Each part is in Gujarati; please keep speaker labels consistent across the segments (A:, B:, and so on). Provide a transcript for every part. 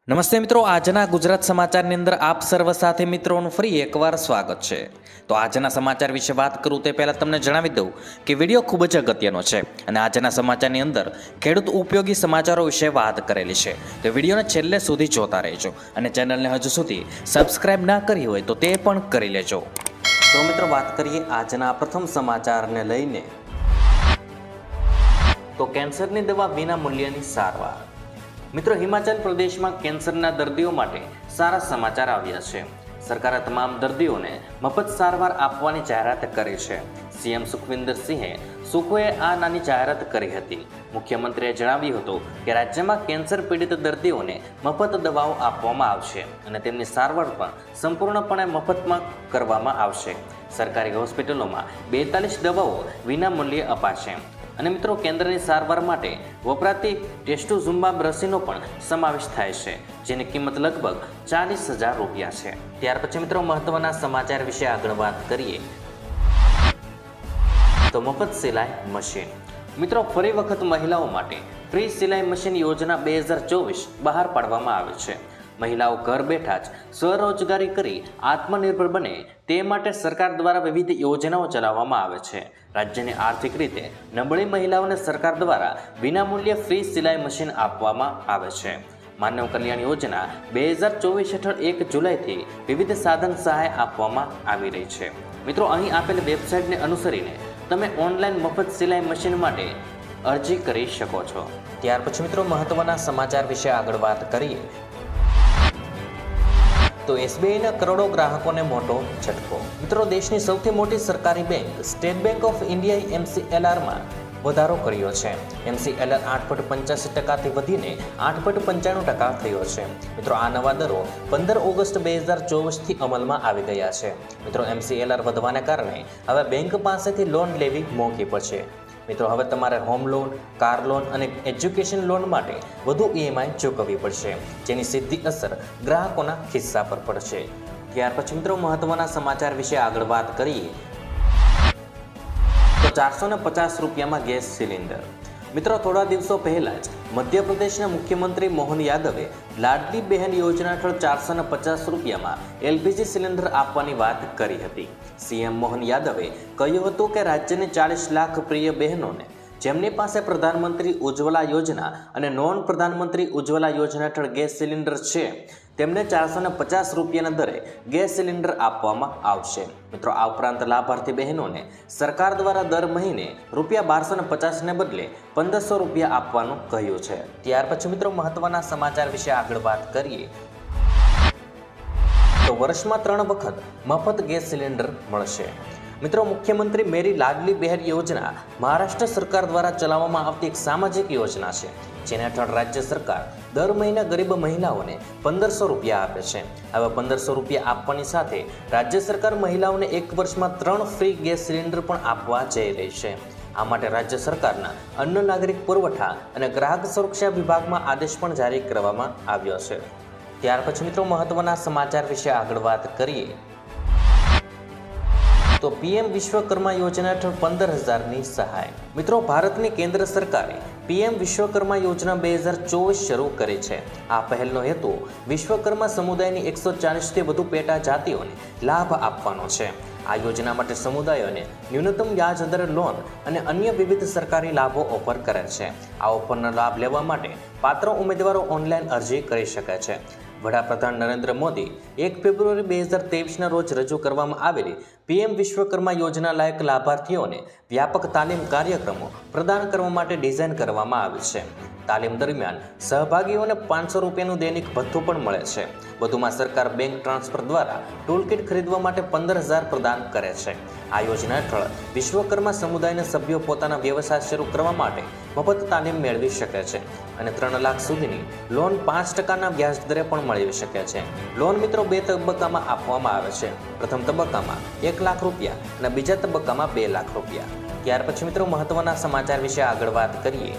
A: નમસ્તે મિત્રો, આજના ગુજરાત સમાચારની અંદર આપ સર્વ સાથે મિત્રોનું ફરી એકવાર સ્વાગત છે. તો આજના સમાચાર વિશે વાત કરું તે પહેલાં તમને જણાવી દઉં કે વિડીયો ખૂબ જ અગત્યનો છે અને આજના સમાચારની અંદર ખેડૂત ઉપયોગી સમાચારો વિશે વાત કરેલી છે. તો વિડીયોને છેલ્લે સુધી જોતા રહેજો અને ચેનલને હજુ સુધી સબસ્ક્રાઇબ ના કરી હોય તો તે પણ કરી લેજો. તો મિત્રો વાત કરીએ આજના પ્રથમ સમાચારને લઈને. તો કેન્સરની દવા વિના મૂલ્યની સારવાર. મિત્રો, હિમાચલ પ્રદેશમાં કેન્સરના દર્દીઓ માટે સારા સમાચાર આવ્યા છે. સરકારે તમામ દર્દીઓને મફત સારવાર આપવાની જાહેરાત કરી છે. સીએમ સુખવિન્દર સુખોએ આ નાની જાહેરાત કરી હતી. મુખ્યમંત્રીએ જણાવ્યું હતું કે રાજ્યમાં કેન્સર પીડિત દર્દીઓને મફત દવાઓ આપવામાં આવશે અને તેમની સારવાર પણ સંપૂર્ણપણે મફતમાં કરવામાં આવશે. સરકારી હોસ્પિટલોમાં 42 દવાઓ વિના મૂલ્યે અપાશે. અને મિત્રો, કેન્દ્રની સારવાર માટે વપરાતી ટેસ્ટુઝુમ્માબ રસીનો પણ સમાવેશ થાય છે, જેની કિંમત લગભગ 40,000 રૂપિયા છે. ત્યાર પછી મિત્રો, મહત્વના સમાચાર વિશે આગળ વાત કરીએ તો મફત સિલાઈ મશીન. મિત્રો, ફરી વખત મહિલાઓ માટે ફ્રી સિલાઈ મશીન યોજના 2024 બહાર પાડવામાં આવે છે. મહિલાઓ ઘર બેઠા જ સ્વરોજગારી કરી આત્મનિર્ભર બને તે માટે સરકાર દ્વારા વિવિધ યોજનાઓ ચલાવવામાં આવે છે. રાજ્યની આર્થિક રીતે નબળી મહિલાઓને સરકાર દ્વારા વિનામૂલ્યે ફ્રી સિલાઈ મશીન આપવામાં આવે છે. માનવ કલ્યાણ યોજના 2024 હેઠળ 1 જુલાઈથી વિવિધ સાધન સહાય આપવામાં આવી રહી છે. મિત્રો, અહીં આપેલ વેબસાઇટને અનુસરીને તમે ઓનલાઈન મફત સિલાઈ મશીન માટે અરજી કરી શકો છો. ત્યાર પછી મિત્રો, મહત્વના સમાચાર વિશે આગળ વાત કરીએ તો એસબીઆઈના કરોડો ગ્રાહકોને મોટો ઝટકો. મિત્રો, દેશની સૌથી મોટી સરકારી બેંક સ્ટેટ બેંક ઓફ ઇન્ડિયાએ MCLRમાં વધારો કર્યો છે. MCLR 8.85% વધીને 8.95% થયો છે. મિત્રો, આ નવા દરો 15 ઓગસ્ટ 2024થી અમલમાં આવી ગયા છે. મિત્રો, MCLR વધવાને કારણે હવે બેંક પાસેથી લોન લેવી મોંઘી પડશે. મિત્રો, હવે તમારે હોમ લોન, કાર લોન અને એજ્યુકેશન લોન માટે વધુ EMI ચૂકવવી પડશે, જેની સીધી અસર ગ્રાહકોના ખિસ્સા પર પડશે. ત્યાર પછી મિત્રો, મહત્વના સમાચાર વિશે આગળ વાત કરીએ તો 450 રૂપિયામાં ગેસ સિલિન્ડર. મિત્રો, થોડા દિવસો પહેલા જ મધ્યપ્રદેશના મુખ્યમંત્રી મોહન યાદવે લાડલી બહેન યોજના હેઠળ 450 રૂપિયામાં LPG સિલિન્ડર આપવાની વાત કરી હતી. સીએમ મોહન યાદવે કહ્યું હતું કે રાજ્યની 40 લાખ પ્રિય બહેનોને જેમની પાસે પ્રધાનમંત્રી ઉજ્જવલા યોજના અને નોન પ્રધાનમંત્રી ઉજ્જવલા યોજના હેઠળ ગેસ સિલિન્ડર છે, તેમને 450 રૂપિયાના દરે ગેસ સિલિન્ડર આપવામાં આવશે. મિત્રો, આ ઉપરાંત લાભાર્થી બહેનોને સરકાર દ્વારા દર મહિને ₹1250ને બદલે 1500 રૂપિયા આપવાનું કહ્યું છે. ત્યાર પછી મિત્રો, મહત્વના સમાચાર વિશે આગળ વાત કરીએ તો વર્ષમાં 3 વખત મફત ગેસ સિલિન્ડર મળશે. મિત્રો, મુખ્યમંત્રી મેરી લાડલી બહેન યોજના મહારાષ્ટ્ર સરકાર દ્વારા ચલાવવામાં આવતી એક સામાજિક યોજના છે, જેના હેઠળ રાજ્ય સરકાર દર મહિને ગરીબ મહિલાઓને 1500 રૂપિયા આપે છે. હવે 1500 રૂપિયા આપવાની સાથે રાજ્ય સરકાર મહિલાઓને 1 વર્ષમાં 3 ફ્રી ગેસ સિલિન્ડર પણ આપવા જઈ રહી છે. આ માટે રાજ્ય સરકારના અન્ન નાગરિક પુરવઠા અને ગ્રાહક સુરક્ષા વિભાગમાં આદેશ પણ જારી કરવામાં આવ્યો છે. ત્યાર પછી મિત્રો, મહત્વના સમાચાર વિશે આગળ વાત કરીએ તો PM વિશ્વકર્મા યોજના હેઠળ 15,000ની સહાય. મિત્રો, ભારતની કેન્દ્ર સરકારે PM વિશ્વકર્મા યોજના 2024 શરૂ કરી છે. આ પહેલનો હેતુ વિશ્વકર્મા સમુદાયની 140થી વધુ પેટા જાતિઓને લાભ આપવાનો છે. આ યોજના માટે સમુદાયોને ન્યૂનતમ વ્યાજ દરે લોન અને અન્ય વિવિધ સરકારી લાભો ઓફર કરે છે. આ ઓફરનો લાભ લેવા માટે પાત્ર ઉમેદવારો ઓનલાઈન અરજી કરી શકે છે. વડાપ્રધાન નરેન્દ્ર મોદી 1 ફેબ્રુઆરી 2023ના રોજ રજૂ કરવામાં આવેલી PM વિશ્વકર્મા યોજના લાયક લાભાર્થીઓને વ્યાપક તાલીમ કાર્યક્રમો પ્રદાન કરવા માટે ડિઝાઇન કરવામાં આવી છે. તાલીમ દરમિયાન સહભાગીઓને 500 રૂપિયાનું દૈનિક ભથ્થું પણ મળે છે. વધુમાં સરકાર બેંક ટ્રાન્સફર દ્વારા ટૂલકિટ ખરીદવા માટે 15,000 પ્રદાન કરે છે. આ યોજના હેઠળ વિશ્વકર્મા સમુદાયના સભ્યો પોતાના વ્યવસાય શરૂ કરવા માટે મફત તાલીમ મેળવી શકે છે અને 3 લાખ સુધીની લોન 5%ના વ્યાજ દરે પણ મેળવી શકે છે. લોન મિત્રો 2 તબક્કામાં આપવામાં આવે છે. પ્રથમ તબક્કામાં 1 લાખ રૂપિયા અને બીજા તબક્કામાં 2 લાખ રૂપિયા. ત્યાર પછી મિત્રો, મહત્વના સમાચાર વિશે આગળ વાત કરીએ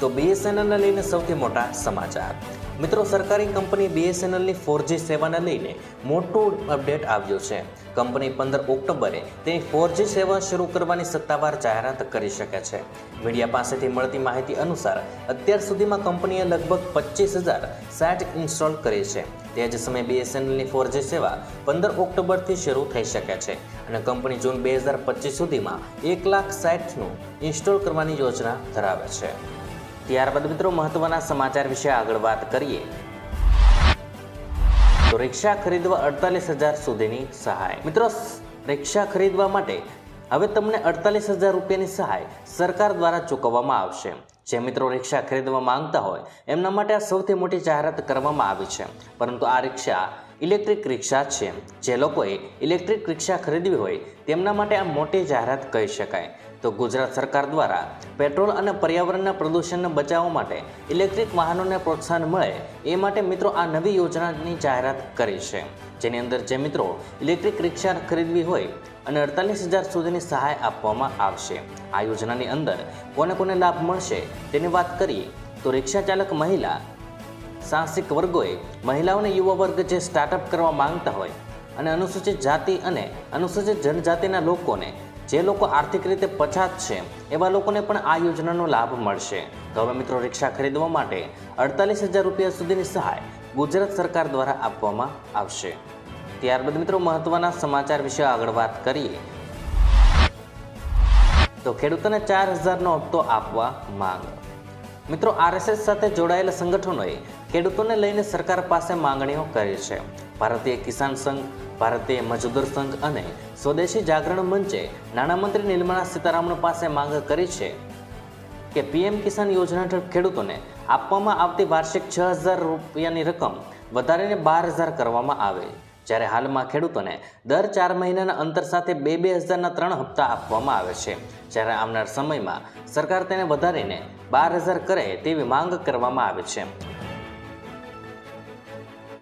A: તો BSNLને લઈને સૌથી મોટા સમાચાર. મિત્રો, સરકારી કંપની BSNLની 4G સેવાને લઈને મોટું અપડેટ આવ્યું છે. કંપની 15 ઓક્ટોબરે તેની 4G સેવા શરૂ કરવાની સત્તાવાર જાહેરાત કરી શકે છે. મીડિયા પાસેથી મળતી માહિતી અનુસાર અત્યાર સુધીમાં કંપનીએ લગભગ 25,000 સાઇટ ઇન્સ્ટોલ કરી છે. તે જ સમયે BSNLની 4G સેવા 15 ઓક્ટોબરથી શરૂ થઈ શકે છે અને કંપની જૂન 2025 સુધીમાં 1 લાખ સાઇટ્સનું ઇન્સ્ટોલ કરવાની યોજના ધરાવે છે. ત્યારબાદ મિત્રો મહત્વના સમાચાર વિશે આગળ વાત કરીએ તો રિક્ષા ખરીદવા 48,000 સુધીની સહાય. મિત્રો, રિક્ષા ખરીદવા માટે હવે તમને 48,000 રૂપિયાની સહાય સરકાર દ્વારા ચૂકવવામાં આવશે. જે મિત્રો રિક્ષા ખરીદવા માંગતા હોય એમના માટે આ સૌથી મોટી જાહેરાત કરવામાં આવી છે. પરંતુ આ રિક્ષા ઇલેક્ટ્રિક રિક્ષા છે. જે લોકોએ ઇલેક્ટ્રિક રિક્ષા ખરીદવી હોય તેમના માટે આ મોટી જાહેરાત કહી શકાય. તો ગુજરાત સરકાર દ્વારા પેટ્રોલ અને પર્યાવરણના પ્રદૂષણને બચાવવા માટે ઇલેક્ટ્રિક વાહનોને પ્રોત્સાહન મળે એ માટે મિત્રો આ નવી યોજનાની જાહેરાત કરી છે. જેની અંદર જે મિત્રો ઇલેક્ટ્રિક રિક્ષા ખરીદવી હોય અને 48,000 સુધીની સહાય આપવામાં આવશે. આ યોજનાની અંદર કોને કોને લાભ મળશે તેની વાત કરીએ તો રિક્ષા ચાલક મહિલા, સાહસિક વર્ગોએ, મહિલાઓને યુવા વર્ગ જે સ્ટાર્ટઅપ કરવા માંગતા હોય અને અનુસૂચિત જાતિ અને અનુસૂચિત જનજાતિના લોકોને, જે લોકો આર્થિક રીતે પછાત છે એવા લોકોને પણ આ યોજનાનો લાભ મળશે. તો હવે મિત્રો રિક્ષા ખરીદવા માટે 48,000 રૂપિયા સુધીની સહાય ગુજરાત સરકાર દ્વારા આપવામાં આવશે. ત્યારબાદ મિત્રો મહત્વના સમાચાર વિશે આગળ વાત કરીએ તો ખેડૂતોને 4,000નો હપ્તો આપવા માંગ. મિત્રો, RSS સાથે જોડાયેલા સંગઠનોએ ખેડૂતોને લઈને સરકાર પાસે માંગણીઓ કરી છે. ભારતીય કિસાન સંઘ, ભારતીય મજદૂર સંઘ અને સ્વદેશી જાગરણ મંચે નાણામંત્રી નિર્મલા સીતારામન પાસે માંગ કરી છે કે PM કિસાન યોજના હેઠળ ખેડૂતોને આપવામાં આવતી વાર્ષિક 6,000 રૂપિયાની રકમ વધારીને 12,000 કરવામાં આવે. જ્યારે હાલમાં ખેડૂતોને દર 4 મહિનાના અંતર સાથે 2,000ના 3 હપ્તા આપવામાં આવે છે. જ્યારે આવનાર સમયમાં સરકાર તેને વધારીને 12,000 કરે તેવી માંગ કરવામાં આવે છે.